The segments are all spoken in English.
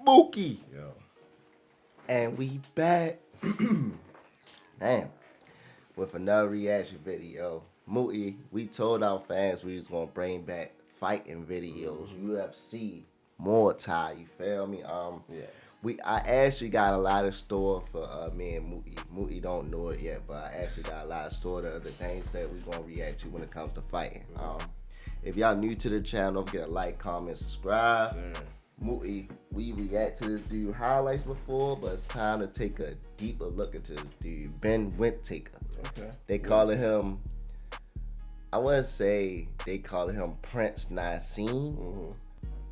Mookie. Yo. And we back. Damn. With another reaction video. Mookie, we told our fans we was gonna bring back fighting videos, UFC, Muay Thai, you feel me? Yeah. I actually got a lot of store for me and Mookie. Mookie don't know it yet, but I actually got a lot of store to other things that we gonna react to when it comes to fighting. If y'all new to the channel, don't forget to like, comment, subscribe. Sir. Mookie, we react to this dude highlights before, but it's time to take a deeper look into this dude, Ben Whittaker. Okay. They calling him, I wouldn't say they calling him Prince Nassim,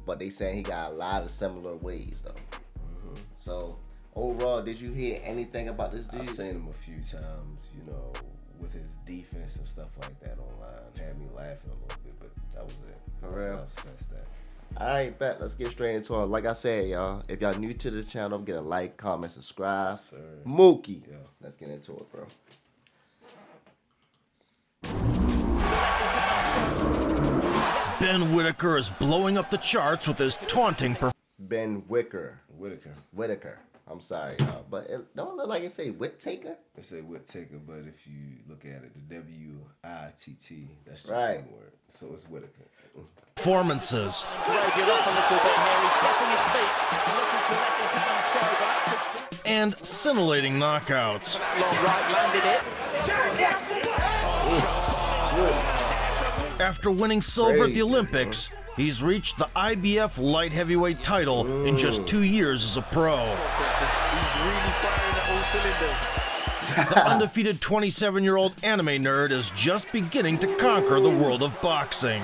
but they saying he got a lot of similar ways though. So overall, did you hear anything about this dude? I've seen him a few times, you know, with his defense and stuff like that online. Had me laughing a little bit, but that was it. For real? I've scratched that. Alright, bet. Let's get straight into it. Like I said, y'all, if y'all new to the channel, get a like, comment, subscribe. Sir. Mookie. Yeah. Let's get into it, bro. Ben Whittaker is blowing up the charts with his taunting performance. Ben Whittaker. Whittaker. I'm sorry, y'all, but it don't look like it say Whittaker. They say Whittaker, but if you look at it, the W-I-T-T, that's just Right. one word. So it's Whittaker. Performances and scintillating knockouts. After winning silver at the Olympics, he's reached the IBF light heavyweight title in just 2 years as a pro. The undefeated 27-year-old anime nerd is just beginning to conquer the world of boxing.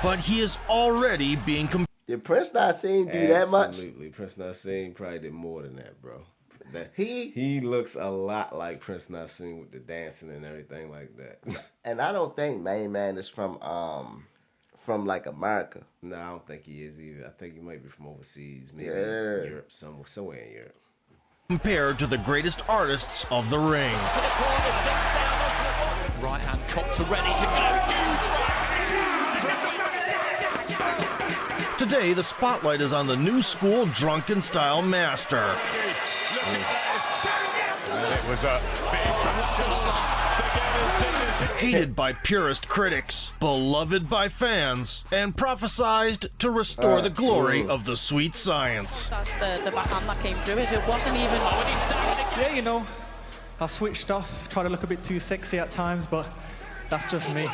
But he is already being Did Prince Nassim do that much? Absolutely. Prince Nassim probably did more than that, bro. He looks a lot like Prince Nassim with the dancing and everything like that. And I don't think Main Man is from like America. No, I don't think he is either. I think he might be from overseas, maybe Yeah. Europe, somewhere in Europe. compared to the greatest artists of the ring. Right hand cocked to ready to go. Today, the spotlight is on the new school drunken style master. It was a big Hated by purist critics, beloved by fans, and prophesized to restore the glory of the sweet science. That's the backhand that came through. It wasn't even. Yeah, you know, I switched off, try to look a bit too sexy at times, but that's just me.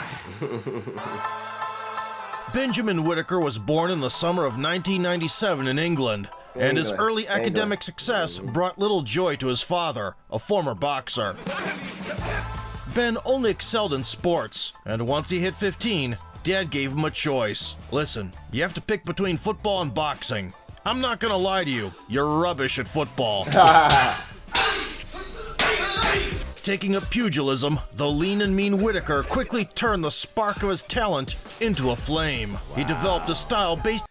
Benjamin Whittaker was born in the summer of 1997 in England, and his early academic success brought little joy to his father, a former boxer. Ben only excelled in sports, and once he hit 15, Dad gave him a choice. Listen, you have to pick between football and boxing. I'm not gonna lie to you, you're rubbish at football. Taking up pugilism, the lean and mean Whittaker quickly turned the spark of his talent into a flame. He developed a style based.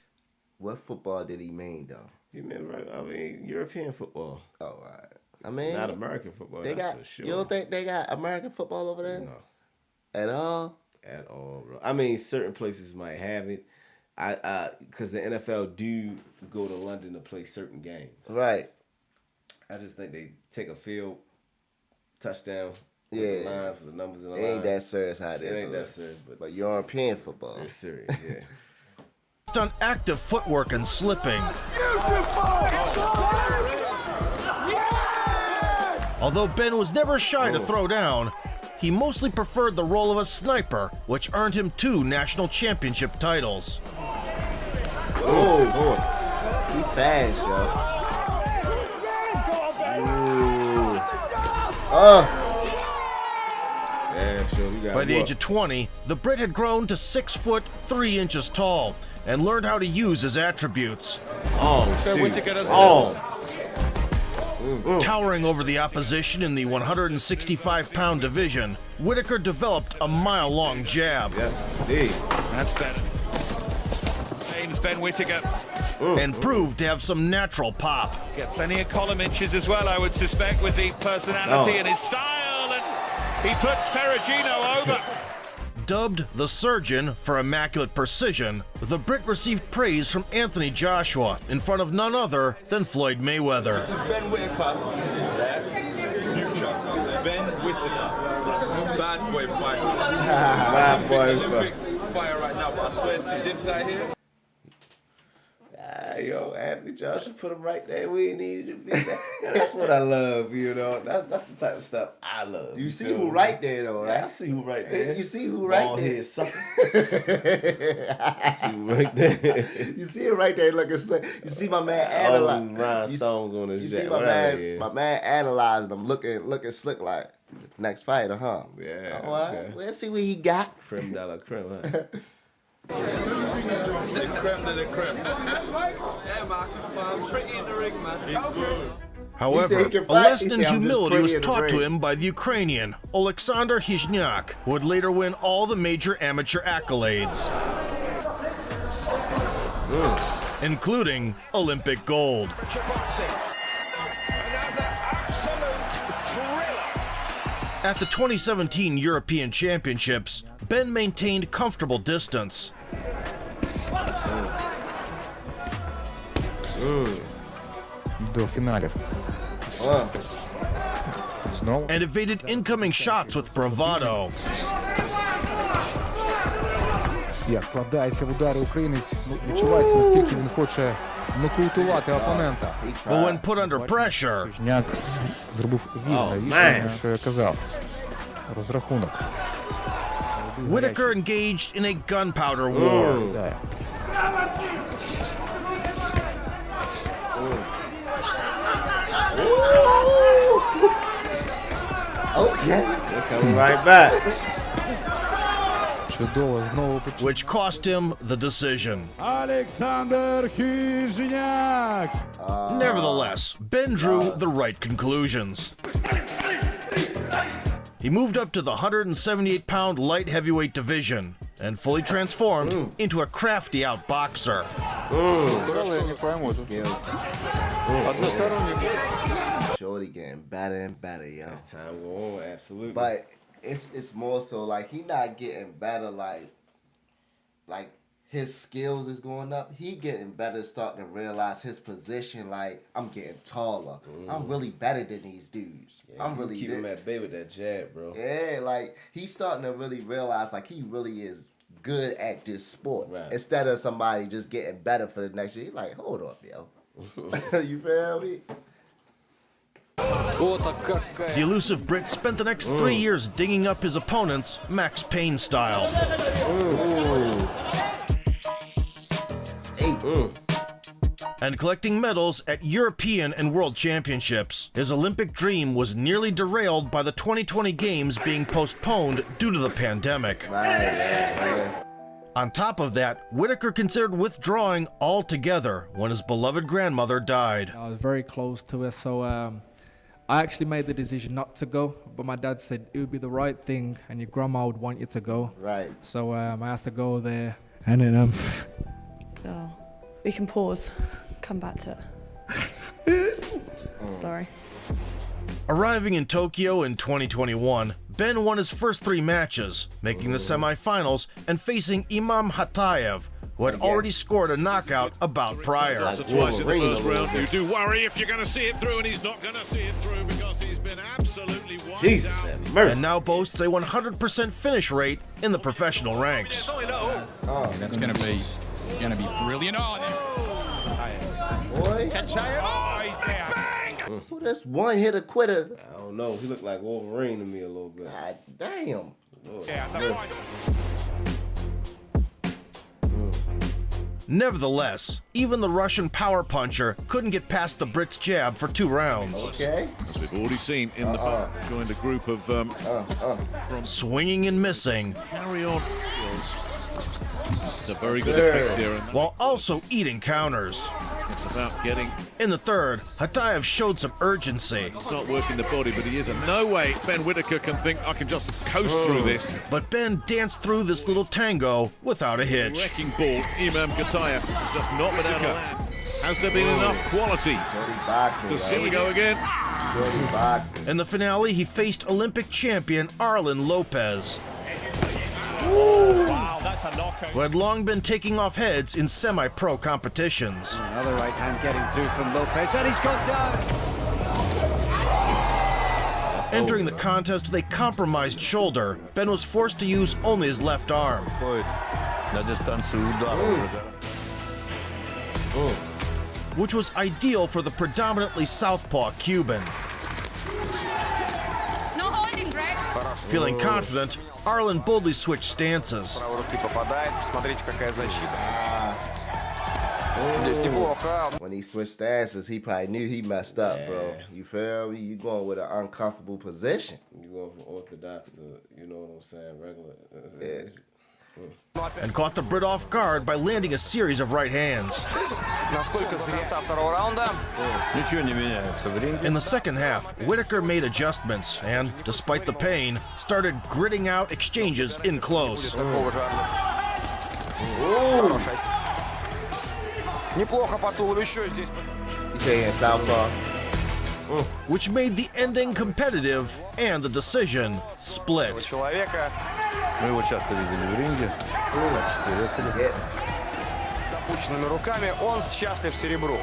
What football did he mean though? You mean, I mean, European football, Oh, all right. I mean, not American football. they that's got. for sure. You don't think they got American football over there No, at all? at all, bro. I mean, certain places might have it. Because the NFL do go to London to play certain games. Right. I just think they take a field touchdown. Yeah. With the lines, with the numbers in the It ain't line. that serious out It there. ain't though. that serious, But European football. it's serious. Yeah. On active footwork and slipping. Although Ben was never shy to throw down, he mostly preferred the role of a sniper, which earned him 2 national championship titles. Oh, boy. He fast, yo. Ooh. Yeah, sure. We got By the what? age of 20, the Brit had grown to 6 foot 3 inches tall and learned how to use his attributes. Towering over the opposition in the 165-pound division, Whittaker developed a mile-long jab. Yes, indeed. That's better. James Ben Whittaker. And proved to have some natural pop. Get plenty of column inches as well, I would suspect, with the personality and his style. And he puts Perugino over. Dubbed the Surgeon for immaculate precision, the Brit received praise from Anthony Joshua in front of none other than Floyd Mayweather. This is Ben Whittaker. Ben Whittaker. Bad boy fighter. Bad boy Olympic fighter right now, but I swear to you, this guy here. Yo, Anthony Joshua put him right there where he needed to be. That's what I love, you know. That's the type of stuff I love. You see who right there, though, right? I see who right there. You see who right there? Head sucker. I see who right there. You see it right there looking slick. You see my man analyzing. Rhinestones on his You see jacket. my man analyzing him, looking slick like next fighter, huh? Yeah. All right. Okay. We'll see what he got. Creme de la creme, huh? The creme de la creme. Yeah, man, I'm pretty in the ring, man. He's good. However, He can a fight. lesson He in said, "I'm just humility pretty was in the taught to ring." him by the Ukrainian, Alexander Hizhnyak, who would later win all the major amateur accolades, including Olympic gold. At the 2017 European Championships, Ben maintained comfortable distance. До фіналів. Знову. And evaded incoming shots with bravado. Як вкладається в удари українець, відчувається, наскільки він хоче нокаутувати опонента. But when put under pressure, Жняк зробив вірне рішення, що я казав. Розрахунок. Whittaker engaged in a gunpowder war. Да. Okay. They're coming right back. Чудово, знову почав. Which cost him the decision. Олександр Хижняк. Nevertheless, Ben drew the right conclusions. He moved up to the 178-pound light heavyweight division and fully transformed into a crafty outboxer. Shorty getting better and better, yo. As time go on, absolutely. But it's more so like he not getting better like his skills is going up. He getting better, starting to realize his position. Like, I'm getting taller. I'm really better than these dudes. Yeah, I'm really keep him at bay with that jab, bro. Yeah, like he's starting to really realize like he really is good at this sport. Right. Instead of somebody just getting better for the next year. He's like, hold up, yo. You feel me? The elusive Brit spent the next 3 years digging up his opponents Max Payne style. And collecting medals at European and World Championships. His Olympic dream was nearly derailed by the 2020 Games being postponed due to the pandemic. On top of that, Whittaker considered withdrawing altogether when his beloved grandmother died. I was very close to her, so I actually made the decision not to go, but my dad said it would be the right thing and your grandma would want you to go. Right. So I had to go there, and then Oh, we can pause. Come back to it. Sorry. Arriving in Tokyo in 2021, Ben won his first 3 matches, making the semifinals and facing Imam Hatayev, who had already scored a knockout a bout prior. Twice in the first round. You do worry if you're going to see it through, and he's not going to see it through because he's been absolutely wiped Jesus, out. have mercy. And now boasts a 100% finish rate in the professional ranks. That's going to be brilliant. Boy. Who this one hitter quitter? I don't know. He looked like Wolverine to me a little bit. God damn. Nevertheless, even the Russian power puncher couldn't get past the Brit's jab for 2 rounds. Okay. As we've already seen in the joined a group of Swinging and missing, carry on. It's a very good effect here, and while also eating counters. it's about getting. In the third, Hatayev showed some urgency, It's not working the body, but he is. No way Ben Whittaker can think I can just coast through this. but Ben danced through this little tango without a hitch. Wrecking ball. Imam Katayev has just not been able to land. Has there been enough quality Dirty boxing. to see we go again? Dirty boxing. In the finale, he faced Olympic champion Arlen Lopez. who had long been taking off heads in semi-pro competitions. Another right hand getting through from Lopez, and he's gone down. Entering the contest with a compromised shoulder, Ben was forced to use only his left arm, which was ideal for the predominantly southpaw Cuban. No holding, Greg. Feeling confident, Arlen boldly switched stances. When he switched stances, he probably knew he messed up, bro. You feel me? You going with an uncomfortable position. You going from orthodox to, you know what I'm saying, regular. And caught the Brit off guard by landing a series of right hands. In the second half, Whittaker made adjustments and, despite the pain, started gritting out exchanges in close. He's saying southpaw. Which made the ending competitive and the decision split. Мы его часто видели в ринге. С опущенными руками он счастлив серебру.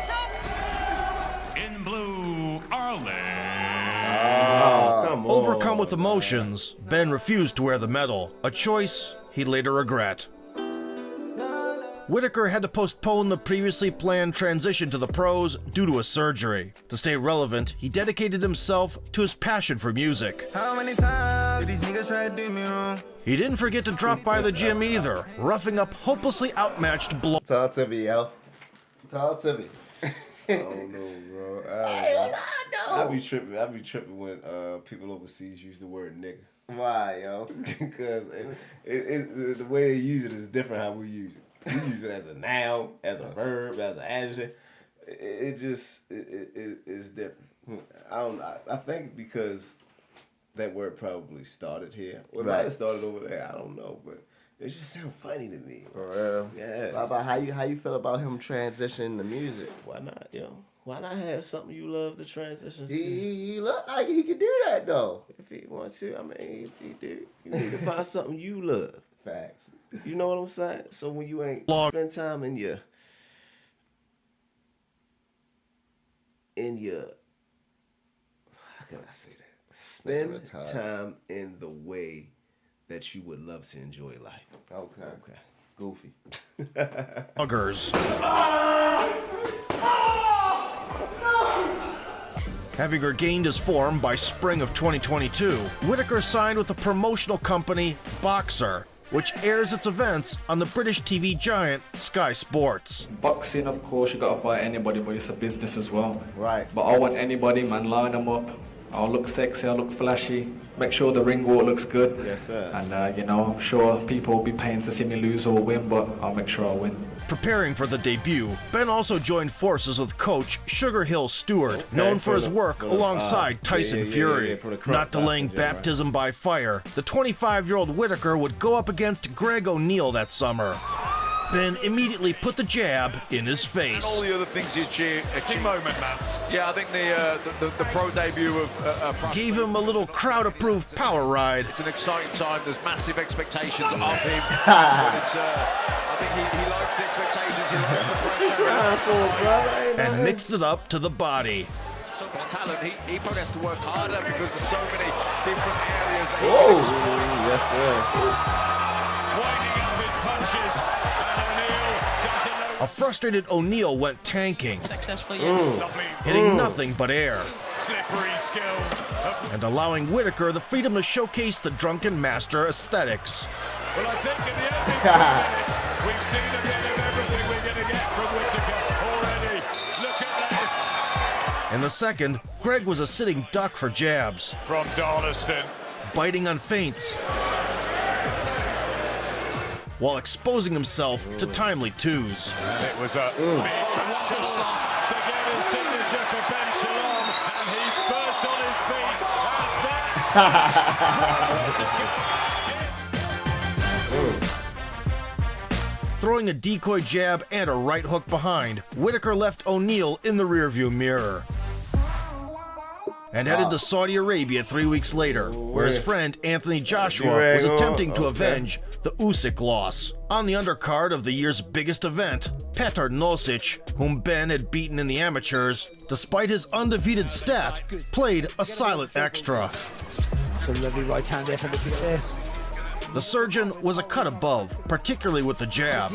In blue, Arlen. Overcome with emotions, Ben refused to wear the medal, a choice he'd later regret. Whittaker had to postpone the previously planned transition to the pros due to a surgery. To stay relevant, he dedicated himself to his passion for music. How many times these niggas try to do me wrong? He didn't forget to drop by the gym either, roughing up hopelessly outmatched blow. Talk to me, yo. Talk to me. I don't know, bro. I be tripping when people overseas use the word nigga. Why, yo? Because the way they use it is different how we use it. We use it as a noun, as a verb, as an adjective. It is different. I think because that word probably started here. Or it might have started over there. I don't know, but it just sounds funny to me. For real. Yeah. How about how you feel about him transitioning to music? Why not, yo? Why not have something you love to transition to? He look like he could do that though. If he wants to, I mean, he do. You need to find something you love. Facts. You know what I'm saying? So when you ain't spend time in your how can I say that? Spend time in the way that you would love to enjoy life. Okay. Goofy. Buggers. Having regained his form by spring of 2022, Whittaker signed with the promotional company Boxer, which airs its events on the British TV giant Sky Sports. Boxing, of course, you gotta fight anybody, but it's a business as well. Right. But I want anybody, man, line them up. I'll look sexy, I'll look flashy, make sure the ring walk looks good. Yes, sir. And, I'm sure people will be paying to see me lose or win, but I'll make sure I win. Preparing for the debut, Ben also joined forces with coach Sugar Hill Stewart, known for his work alongside Tyson Fury. Not delaying baptism by fire, the 25-year-old Whittaker would go up against Greg O'Neill that summer. Ben immediately put the jab in his face. All the other things you achieve. Moment, man. Yeah, I think the pro debut of gave him a little crowd-approved power ride. It's an exciting time. There's massive expectations of him. But it's, I think he likes the expectations. He likes the pressure. And mixed it up to the body. So much talent. He probably has to work harder because there's so many different areas that he can explore. Yes, sir. Winding up his punches. A frustrated O'Neill went tanking, Successful, hitting nothing but air, slippery skills, and allowing Whittaker the freedom to showcase the drunken master aesthetics. Well, I think in the opening minutes, we've seen a bit of everything we're going to get from Whittaker already. Look at this. In the second, Greg was a sitting duck for jabs, From Darlaston. biting on feints, while exposing himself to timely twos. It was a big shot to get his signature for Ben Shalom, and he's first on his feet. Throwing a decoy jab and a right hook behind, Whittaker left O'Neill in the rearview mirror. and headed to Saudi Arabia 3 weeks later, where his friend Anthony Joshua was attempting to avenge the Usyk loss. On the undercard of the year's biggest event, Petr Nosic, whom Ben had beaten in the amateurs, despite his undefeated stat, played a silent extra. Some lovely right hand there from the kick there. The surgeon was a cut above, particularly with the jab.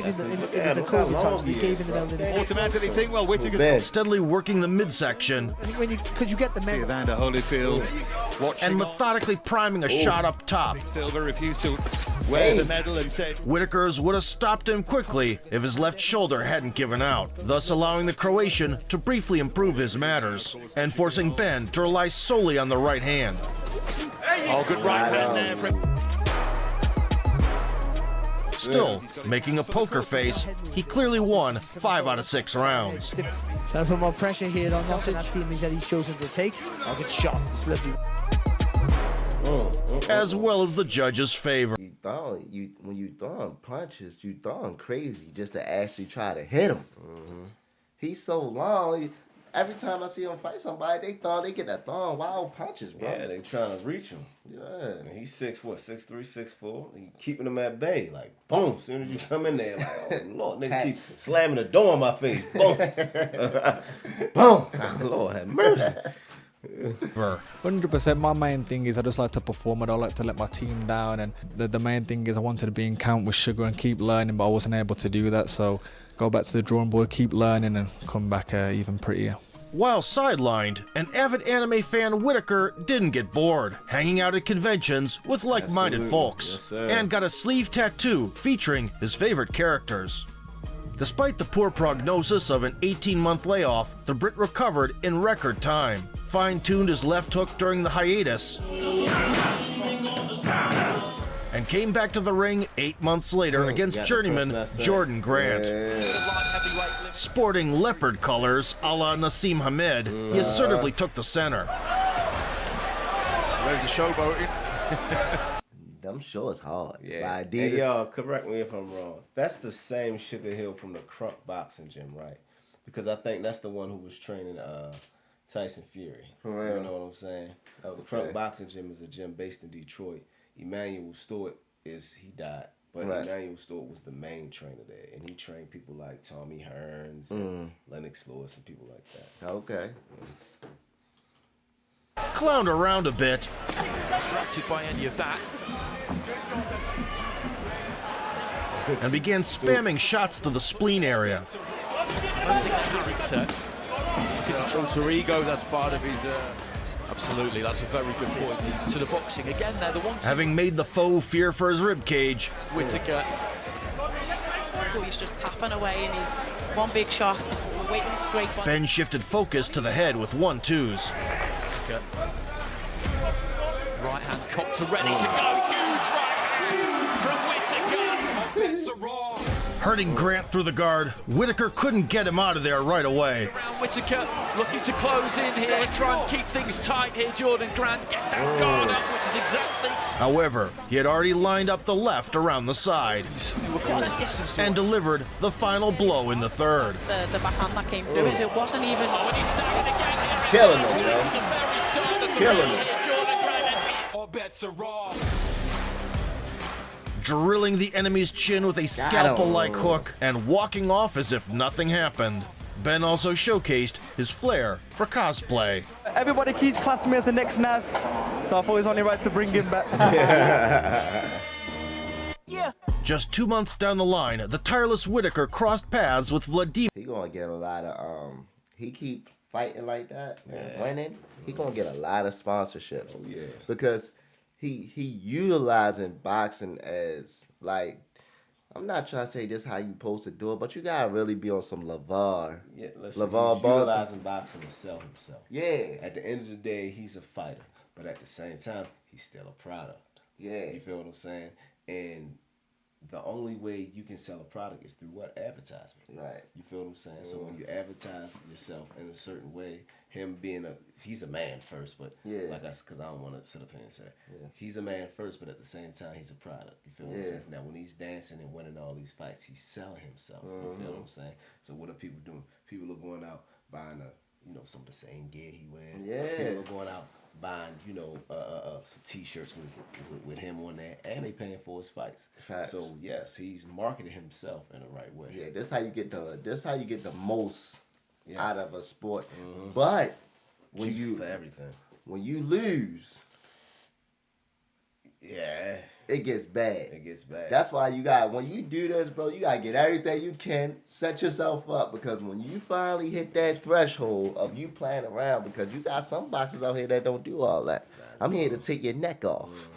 Automatically think, well, Whittaker steadily working the midsection because you get the medal. Evander Holyfield watching and methodically priming a shot up top. Silva refused to wear the medal and said Whittaker's would have stopped him quickly if his left shoulder hadn't given out, thus allowing the Croatian to briefly improve his matters and forcing Ben to rely solely on the right hand. Oh, good right hand there from Still, making a poker face, he clearly won 5 out of 6 rounds. Trying to put more pressure here on Nosic. That team that he's chosen to take. Oh, good shot. It's lovely. As well as the judge's favor. When you throwing punches, you throwing crazy just to actually try to hit him. He's so long. Every time I see him fight somebody, they get that throwing wild punches, bro. Yeah, they trying to reach him. Yeah. And he's 6'3", 6'4". He keeping him at bay. Like, boom, as soon as you come in there, like, oh, Lord, nigga keep slamming the door in my face. Boom. Boom. Oh, Lord have mercy. 100%. My main thing is I just like to perform. I don't like to let my team down, and the main thing is I wanted to be in camp with Sugar and keep learning, but I wasn't able to do that, so go back to the drawing board, keep learning, and come back even prettier. While sidelined, an avid anime fan Whittaker didn't get bored, hanging out at conventions with like-minded folks, and got a sleeve tattoo featuring his favorite characters. Despite the poor prognosis of an 18-month layoff, the Brit recovered in record time, fine-tuned his left hook during the hiatus, and came back to the ring 8 months later against journeyman Jordan Grant. Sporting leopard colors a la Nassim Hamed, he assertively took the center. Where's the showboating? Them shorts hard. Yeah. Hey, y'all, correct me if I'm wrong. That's the same Sugar Hill from the Crunk boxing gym, right? Because I think that's the one who was training Tyson Fury. For real? You know what I'm saying? The Crunk boxing gym is a gym based in Detroit. Emmanuel Stewart he died. But Emmanuel Stewart was the main trainer there, and he trained people like Tommy Hearns and Lennox Lewis and people like that. Okay. Clowned around a bit. Distracted by any of that. And began spamming shots to the spleen area. Character. Alter ego, that's part of his... Absolutely, that's a very good point. To the boxing again there, the one. Having made the foe fear for his ribcage, Whittaker. He's just tapping away and he's one big shot. We're waiting for great. Ben shifted focus to the head with 1-2s. Whittaker. Right hand cocked to ready to go. Huge right hand from Whittaker. Hurting Grant through the guard, Whittaker couldn't get him out of there right away. Around Whittaker, looking to close in here, try and keep things tight here. Jordan Grant, get that guard up, which is exactly. However, he had already lined up the left around the side and delivered the final blow in the third. The backhand that came through, it wasn't even. Oh, and he started again here. Killing him, yo. Killing him. Jordan Grant. All bets are raw. Drilling the enemy's chin with a scalpel-like hook and walking off as if nothing happened. Ben also showcased his flair for cosplay. Everybody keeps classing me as the next Nas, so I thought it was only right to bring him back. Just 2 months down the line, the tireless Whittaker crossed paths with Vladimir. He gonna get a lot of he keep fighting like that and winning. He gonna get a lot of sponsorships. Oh yeah. Because he utilizing boxing as like, I'm not trying to say this how you supposed to do it, but you gotta really be on some LeVar. Yeah, listen, LeVar he's Ball utilizing boxing to sell himself. Yeah. At the end of the day, he's a fighter, but at the same time, he's still a product. Yeah. You feel what I'm saying? And the only way you can sell a product is through what? Advertisement. Right. You feel what I'm saying? So when you advertise yourself in a certain way, him being he's a man first, but because I don't want to sit up here and say he's a man first, but at the same time he's a product. You feel what I'm saying? Now when he's dancing and winning all these fights, he's selling himself. You feel what I'm saying? So what are people doing? People are going out buying some of the same gear he wears. Yeah. People are going out buying, you know, some T-shirts with him on there, and they paying for his fights. Facts. So yes, he's marketed himself in the right way. Yeah, this how you get the most out of a sport. Mm-hmm. But For everything. when you lose, yeah, it gets bad. It gets bad. That's why when you do this, bro, you gotta get everything you can, set yourself up, because when you finally hit that threshold of you playing around, because you got some boxers out here that don't do all that. I'm here to take your neck off,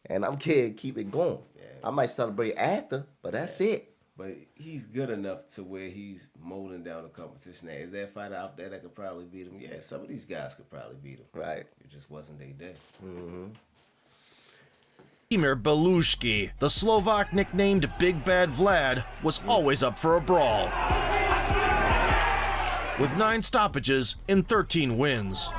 and I'm here to keep it going. I might celebrate after, but that's it. But he's good enough to where he's molding down the competition. Is there a fighter out there that could probably beat him? Yeah, some of these guys could probably beat him. Right. It just wasn't their day. Vladimir Belushki, the Slovak nicknamed Big Bad Vlad, was always up for a brawl. With 9 stoppages in 13 wins.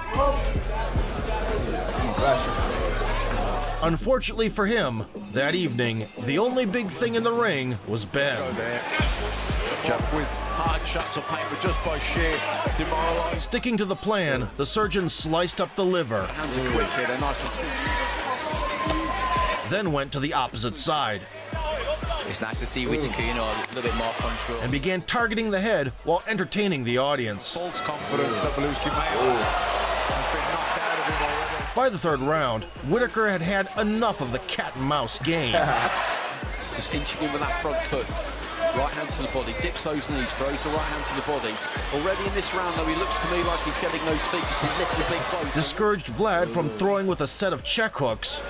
Unfortunately for him, that evening, the only big thing in the ring was Ben. Jump with hard shots of pain, but just by sheer demoralising. Sticking to the plan, the surgeon sliced up the liver. Hands are quick here, they're nice and Then went to the opposite side. It's nice to see Whittaker, you know, a little bit more control. And began targeting the head while entertaining the audience. False confidence that Belushki may has been knocked out of him already. By the third round, Whittaker had had enough of the cat and mouse game. just inching in with that front foot. Right hand to the body, dips those knees, throws the right hand to the body. Already in this round, though, he looks to me like he's getting those feet just a little bit closer. Discouraged Vlad from throwing with a set of check hooks.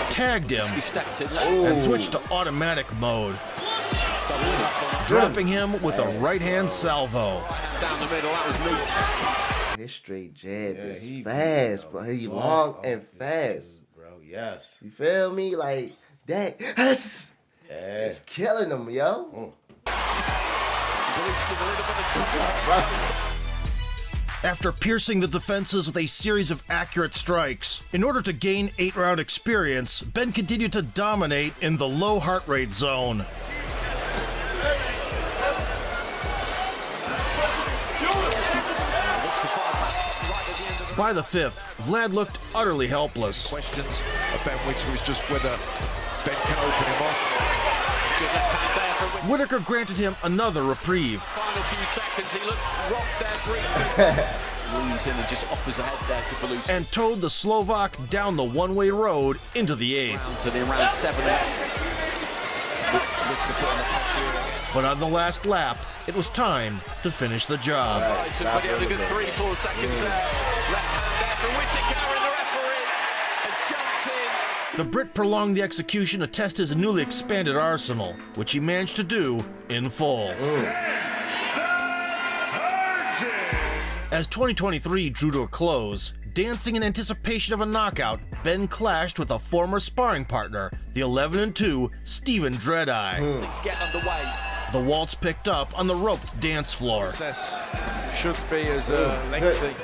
Tagged him and switched to automatic mode, dropping him with a right-hand salvo. Down the middle, that was neat. His straight jab is fast, bro. He long and fast. Bro, yes. You feel me? Like, that. It's killing him, yo. After piercing the defenses with a series of accurate strikes, in order to gain 8-round experience, Ben continued to dominate in the low heart rate zone. By the 5th, Vlad looked utterly helpless. Questions of Ben Whittaker is just whether Ben can open him off. Whittaker granted him another reprieve. Final few seconds, he looked rocked there briefly. Leans in and just offers a head there to Belushi. And towed the Slovak down the one-way road into the 8th. So they're around 7 and 8. But on the last lap, it was time to finish the job. Right, so but he had a good 3-4 seconds there. Left hand there for Whittaker, and the referee has jumped in. The Brit prolonged the execution to test his newly expanded arsenal, which he managed to do in full. As 2023 drew to a close, dancing in anticipation of a knockout, Ben clashed with a former sparring partner, the 11-2 Stephen Dreadeye. Things get underway. The waltz picked up on the roped dance floor. Process should be as lengthy.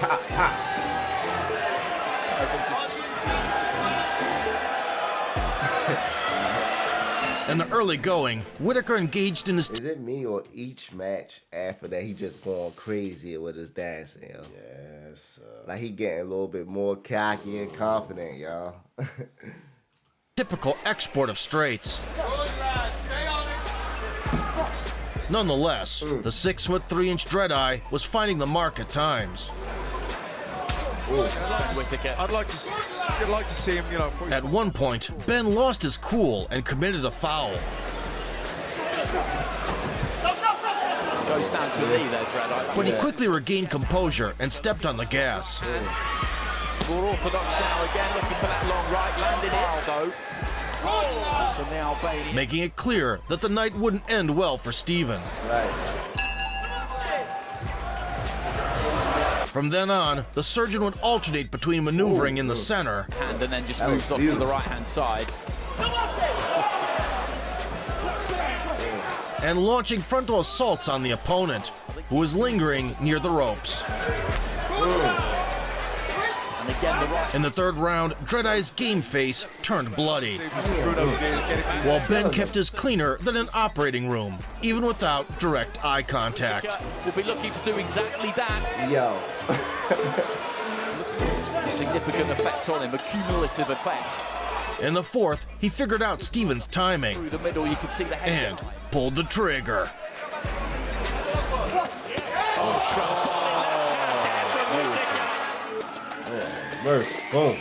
In the early going, Whittaker engaged in his... Is it me or each match after that he just going crazy with his dancing, yo? Yes. Like he getting a little bit more cocky and confident, y'all. Typical export of straights. Nonetheless, the 6'3" Dreadeye was finding the mark at times. I'd like to see him, you know. At one point, Ben lost his cool and committed a foul. Goes down to the knee there, Dreadeye. But he quickly regained composure and stepped on the gas. More orthodox now again, looking for that long right, landed it, though. From the Albanian. Making it clear that the night wouldn't end well for Stephen. Right. From then on, the surgeon would alternate between maneuvering in the center and then just moves off to the right-hand side. And launching frontal assaults on the opponent, who was lingering near the ropes. And In the third round, Dread-Eye's game face turned bloody, while Ben kept his cleaner than an operating room, even without direct eye contact. We'll be looking to do exactly that. Yo. A significant effect on him, a cumulative effect. In the fourth, he figured out Steven's timing Through the middle, you can see the head. and pulled the trigger. Mercy. Boom.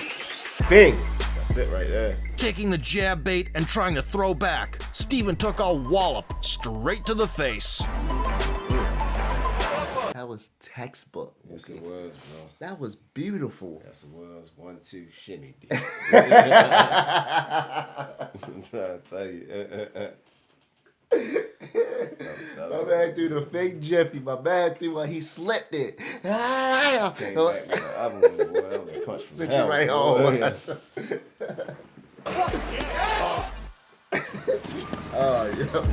Bing. That's it right there. Taking the jab bait and trying to throw back, Steven took a wallop straight to the face. That was textbook. Yes, it was, bro. That was beautiful. Yes, it was. 1-2 shimmy. I'm trying to tell you. My man threw the fake Jiffy. My man threw when he slipped it. Came back with the other one, boy. That was a punch from Sent hell. you right home. Oh, yeah.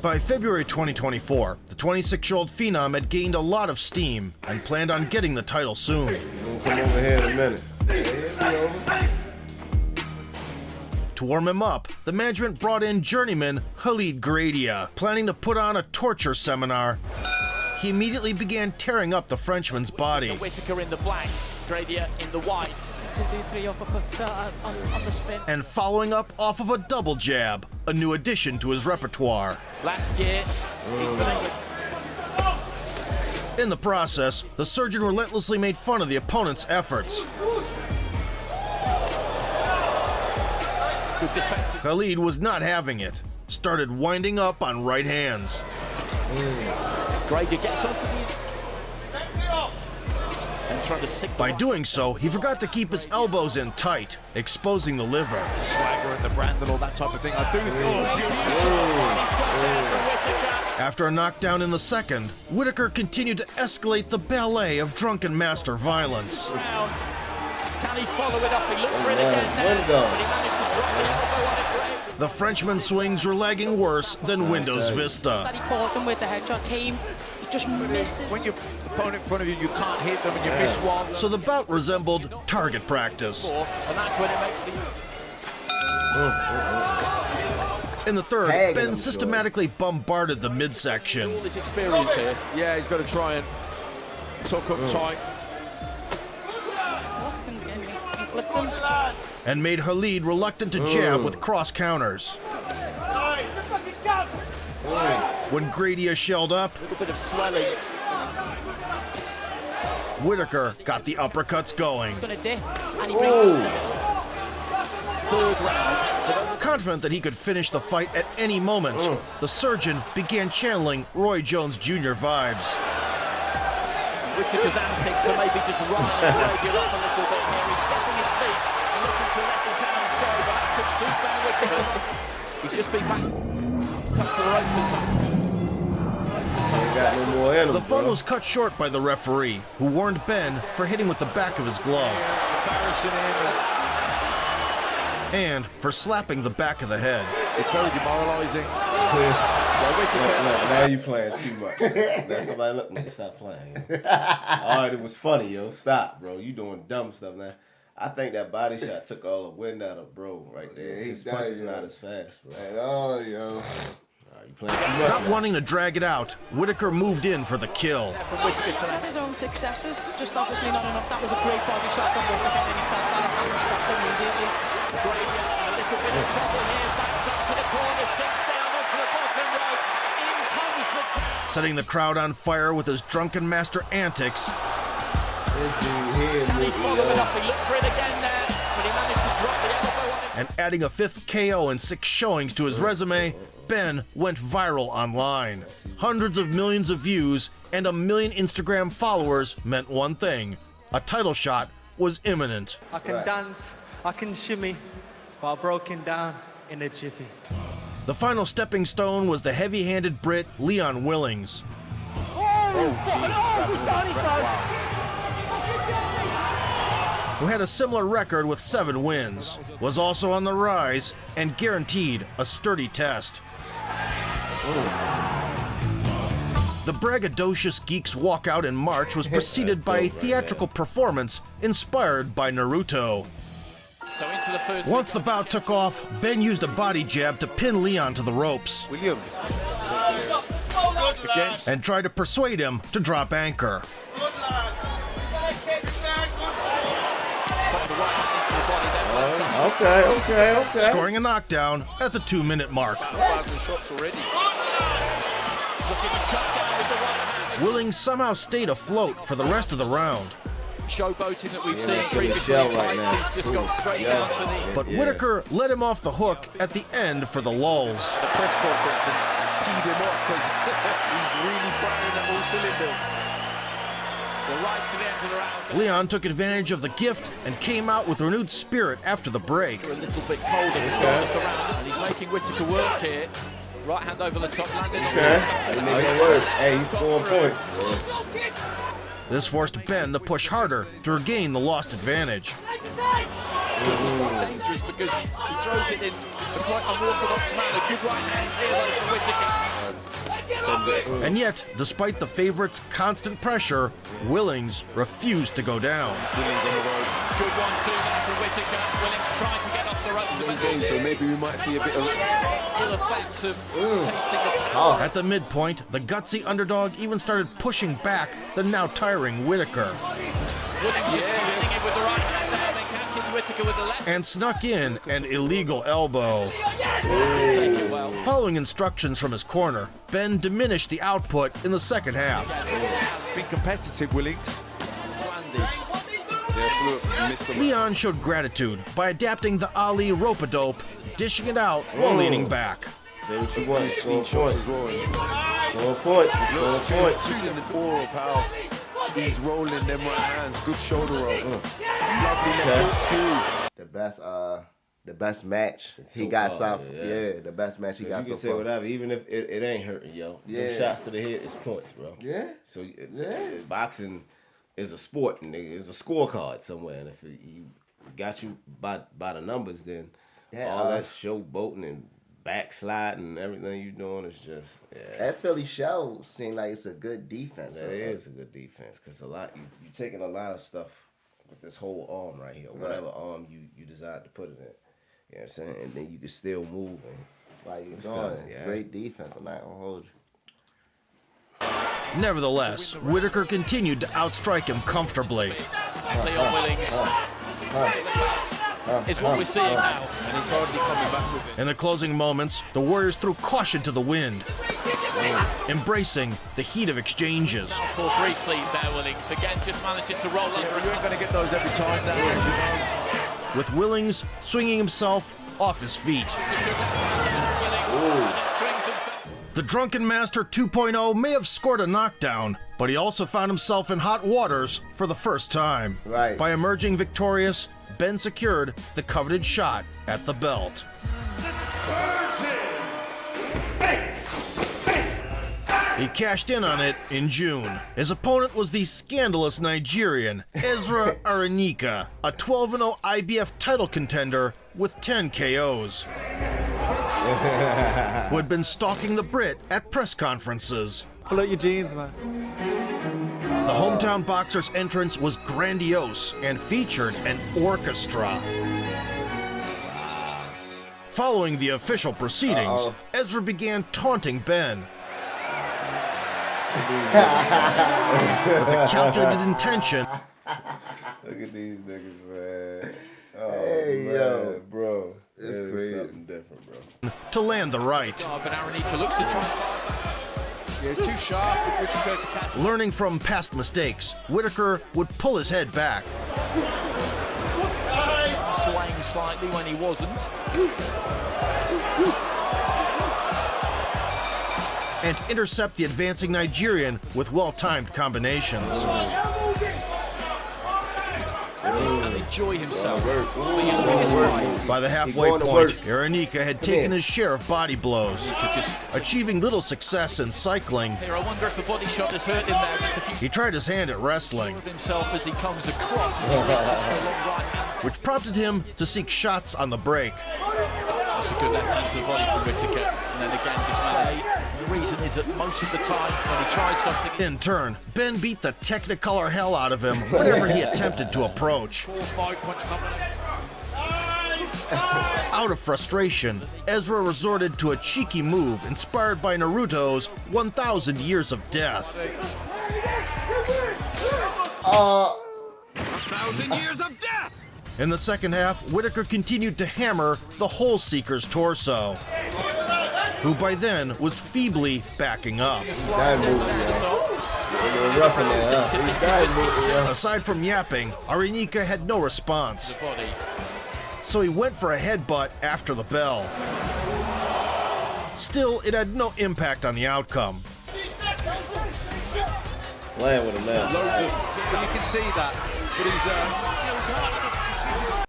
By February 2024, the 26-year-old Phenom had gained a lot of steam and planned on getting the title soon. We'll come over here in a minute. To warm him up, the management brought in journeyman Khalid Gradia, planning to put on a torture seminar. He immediately began tearing up the Frenchman's body. Whittaker in the black, Gradia in the white. He'll do 3 uppercuts on the spin. And following up off of a double jab, a new addition to his repertoire. Last year, he's been In the process, the surgeon relentlessly made fun of the opponent's efforts. Khalid was not having it. Started winding up on right hands. Gradia gets onto the... and trying to sick. By doing so, he forgot to keep his elbows in tight, exposing the liver. Swagger and the brand and all that type of thing. I do After a knockdown in the second, Whittaker continued to escalate the ballet of drunken master violence. Can he follow it up? He looked for it again now, but he managed to drop the elbow on it. The Frenchman's swings were lagging worse than Windows Vista. That he caught him with the headshot came, he just missed it. When your opponent in front of you, you can't hit them and you miss one. So the bout resembled target practice. And that's when it makes the... In the third, Ben systematically bombarded the midsection. All his experience here. Yeah, he's got to try and tuck up tight. And made Khalid reluctant to jab with cross counters. When Gradia shelled up, A little bit of swelling. Whittaker got the uppercuts going. He's gonna dip, and he brings it. Third round. Confident that he could finish the fight at any moment, the surgeon began channeling Roy Jones Jr. vibes. Whittaker's antics, so maybe just riling Gradia up a little bit here. He's stepping his feet and looking to let the sounds go, but that could suit Ben Whittaker. He's just been back to the ropes and touch. Got no more animals, The fun bro. was cut short by the referee, who warned Ben for hitting with the back of his glove. Embarrassing him. And for slapping the back of the head. It's very demoralising. Now you playing too much. Now somebody look, man, stop playing. All right, it was funny, yo. Stop, bro. You doing dumb stuff now. I think that body shot took all the wind out of bro right there. Yeah, His he punch is died, not yo. as fast, bro. At all, yo. You playing too much. Not wanting to drag it out, Whittaker moved in for the kill. He's had his own successes, just obviously not enough. That was a great body shot from Whittaker, and he felt that his hand dropped immediately. Gradia, a little bit of trouble here, backs up to the corner, sits down onto the bottom rope. In comes the Setting the crowd on fire with his drunken master antics. This dude here, Can he follow it up? He looked for it again there, but he managed to drop the elbow on it. And adding a 5th KO and 6 showings to his resume, Ben went viral online. Hundreds of millions of views and 1 million Instagram followers meant one thing: a title shot was imminent. I can dance, I can shimmy, but I broke him down in a jiffy. The final stepping stone was the heavy-handed Brit Leon Willings, who had a similar record with 7 wins, was also on the rise and guaranteed a sturdy test. The braggadocious geek's walkout in March was preceded by a theatrical performance inspired by Naruto. So into the first. Once the bout took off, Ben used a body jab to pin Leon to the ropes and tried to persuade him to drop anchor. Okay. Scoring a knockdown at the 2-minute mark. Willings somehow stayed afloat for the rest of the round. Showboating that we've seen previously in fights, he's just gone straight down to the... But Whittaker let him off the hook at the end for the lulls. The press conferences keyed him up because he's really firing at all cylinders. Well, right to the end of the round. Leon took advantage of the gift and came out with renewed spirit after the break. A little bit cold at the start of the round, and he's making Whittaker work here. Right hand over the top, landing on the Hey, he's scoring points. This forced Ben to push harder to regain the lost advantage. It's quite dangerous because he throws it in a quite unorthodox manner. Good right hands here though for Whittaker. And yet, despite the favorite's constant pressure, Willings refused to go down. Good 1-2 there for Whittaker. Willings trying to get off the ropes. So maybe we might see a bit of ill effects of tasting the power. At the midpoint, the gutsy underdog even started pushing back the now tiring Whittaker. Willings just finding it with the right hand there, then catches Whittaker with the left. And snuck in an illegal elbow. Did take it well. Following instructions from his corner, Ben diminished the output in the second half. It's been competitive, Willings. It's landed. Yes, look, Leon showed gratitude by adapting the Ali rope-a-dope, dishing it out while leaning back. Say what you want, score points as well. Score points, score points. Just in the awe of how he's rolling them right hands. Good shoulder roll. Lovely left hook too. The best match he got so far. Yeah, the best match he got so far. You can say whatever, even if it ain't hurting, yo. Yeah. Them shots to the head is points, bro. Yeah. So boxing is a sport, and it's a scorecard somewhere. And if you got you by the numbers, then all that showboating and backsliding and everything you doing is just That Philly show seemed like it's a good defense. That is a good defense because a lot you taking a lot of stuff with this whole arm right here, whatever arm you decide to put it in. You know what I'm saying? And then you can still move and like you're doing. Great defense. I'm not gonna hold you. Nevertheless, Whittaker continued to outstrike him comfortably. Leon Willings is what we're seeing now, and he's hardly coming back with it. In the closing moments, the Warriors threw caution to the wind, embracing the heat of exchanges. For briefly there, Willings again just manages to roll under. You're going to get those every time down there, with Willings swinging himself off his feet. The Drunken Master 2.0 may have scored a knockdown, but he also found himself in hot waters for the first time. Right. By emerging victorious, Ben secured the coveted shot at the belt. He cashed in on it in June. His opponent was the scandalous Nigerian, Ezra Aranika, a 12-0 IBF title contender with 10 KOs. Who had been stalking the Brit at press conferences. Pull out your jeans, man. The hometown boxer's entrance was grandiose and featured an orchestra. Following the official proceedings, Ezra began taunting Ben. With the calculated intention. Look at these niggas, man. Oh, Hey, man, yo. bro. It's That is crazy. something different, bro. To land the right. But Aranika looks to try. Yeah, too sharp, Whittaker to catch. Learning from past mistakes, Whittaker would pull his head back. Swaying slightly when he wasn't. And intercept the advancing Nigerian with well-timed combinations. And enjoy himself. By the halfway point, Aranika had taken his share of body blows, achieving little success in cycling. Here, I wonder if the body shot has hurt him there just a few. He tried his hand at wrestling, Of himself as he comes across as he reaches for a long right hand. which prompted him to seek shots on the break. That's a good left hand to the body from Whittaker. And then again, just say, the reason is that most of the time when he tries something... In turn, Ben beat the Technicolor hell out of him whenever he attempted to approach. Out of frustration, Ezra resorted to a cheeky move inspired by Naruto's 1,000 Years of Death. 1,000 years of death! In the second half, Whittaker continued to hammer the Hole Seeker's torso, who by then was feebly backing up. Aside from yapping, Arenika had no response, so he went for a headbutt after the bell. Still, it had no impact on the outcome. Playing with him now. So you can see that, but he's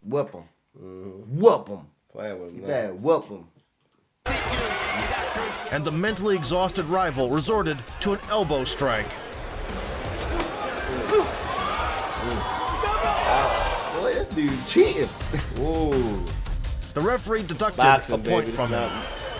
Whoop him. Whoop him. Playing with him now. Yeah, whoop him. And the mentally exhausted rival resorted to an elbow strike. Boy, this dude cheating. Whoa. The referee deducted Boxing, a point baby. from him.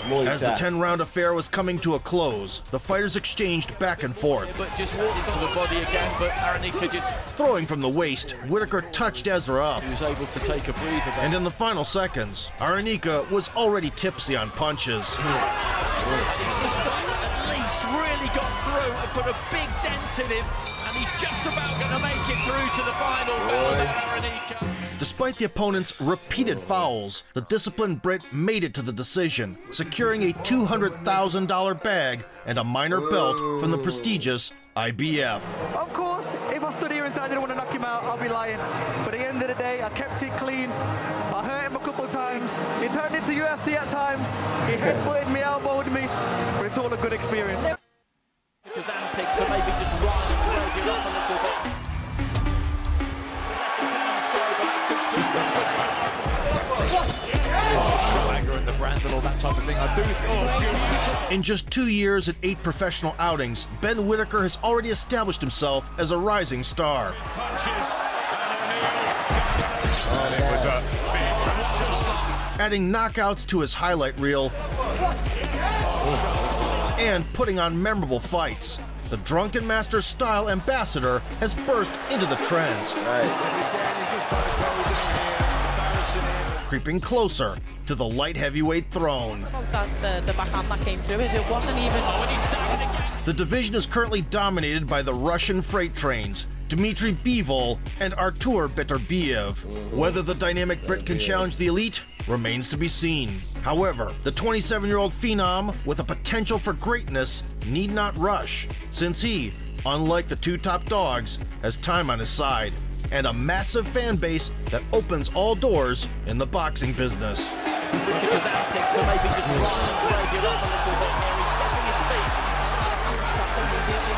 As the 10-round affair was coming to a close, the fighters exchanged back and forth. But just walked into the body again, but Arenika just... Throwing from the waist, Whittaker touched Ezra up. He was able to take a breather there. And in the final seconds, Arenika was already tipsy on punches. It's just that at least really got through and put a big dent in him, and he's just about going to make it through to the final bout of Arenika. Despite the opponent's repeated fouls, the disciplined Brit made it to the decision, securing a $200,000 bag and a minor belt from the prestigious IBF. Of course, if I stood here and said I didn't want to knock him out, I'll be lying. But at the end of the day, I kept it clean. I hurt him a couple of times. He turned into UFC at times. He headbutted me, elbowed me. But it's all a good experience. Because antics, so maybe just run and throw you up a little bit. and the brand and all that type of thing. I do think. In just 2 years and 8 professional outings, Ben Whittaker has already established himself as a rising star. Adding knockouts to his highlight reel and putting on memorable fights. The Drunken Master style ambassador has burst into the trends. Creeping closer to the light heavyweight throne. The backhand that came through is it wasn't even... The division is currently dominated by the Russian freight trains, Dmitry Bivol and Artur Beterbiev. Whether the dynamic Brit can challenge the elite remains to be seen. However, the 27-year-old phenom with a potential for greatness need not rush, since he, unlike the two top dogs, has time on his side and a massive fan base that opens all doors in the boxing business. Whittaker's antics, so maybe just run and throw you up a little bit here. He's stopping his feet. That's hamstrung immediately.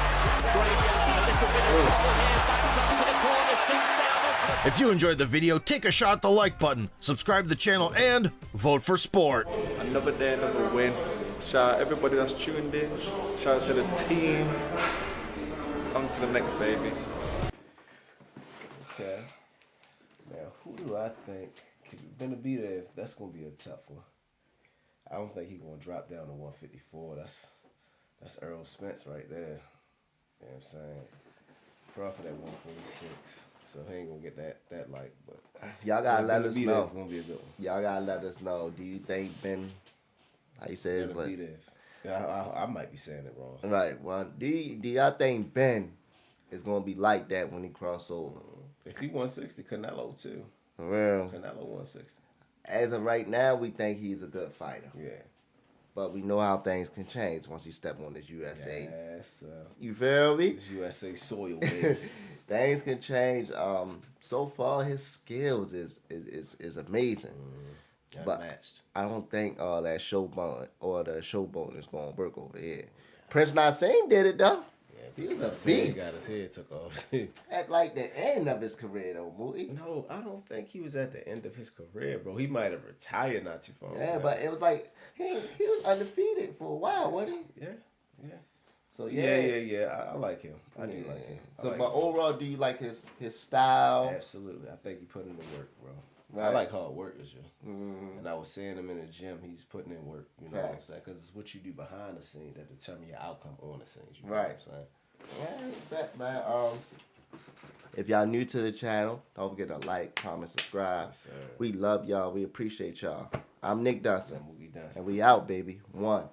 Gravy, a little bit of trouble here. Backs up to the corner, sinks down. If you enjoyed the video, take a shot at the like button, subscribe to the channel, and vote for sport. Another day, another win. Shout out everybody that's tuned in. Shout out to the team. On to the next, baby. Okay. Now, who do I think could gonna be there? That's gonna be a tough one. I don't think he's gonna drop down to 154. That's Earl Spence right there. You know what I'm saying? Crawford at 146. So he ain't gonna get that light, but y'all gotta let us know. It's gonna be a good one. Y'all gotta let us know. Do you think Ben? How you say his name? Yeah, I might be saying it wrong. Right. Well, do y'all think Ben is gonna be like that when he cross over? If he 160, Canelo too. For real. Canelo 160. As of right now, we think he's a good fighter. Yeah. But we know how things can change once he step on this USA. Yes. You feel me? This USA soil, baby. Things can change. So far his skills is amazing. But matched. I don't think that showboat or the showboat is gonna work over here. Prince Nassim did it though. He was a beast. Got his head took off. At like the end of his career though, Moody. No, I don't think he was at the end of his career, bro. He might have retired not too far. Yeah, but it was like he was undefeated for a while, wasn't he? Yeah. So yeah. I like him. I do like him. So, but overall, do you like his style? Absolutely. I think he put in the work, bro. I like hard workers, yo. And I was seeing him in the gym. He's putting in work. You know what I'm saying? Because it's what you do behind the scene that determine your outcome on the scenes. You know what I'm saying? Yeah, that, man. If y'all new to the channel, don't forget to like, comment, subscribe. Yes, we love y'all. We appreciate y'all. I'm Nick Dunson. I'm Mookie Dunson. And we out, baby. 1.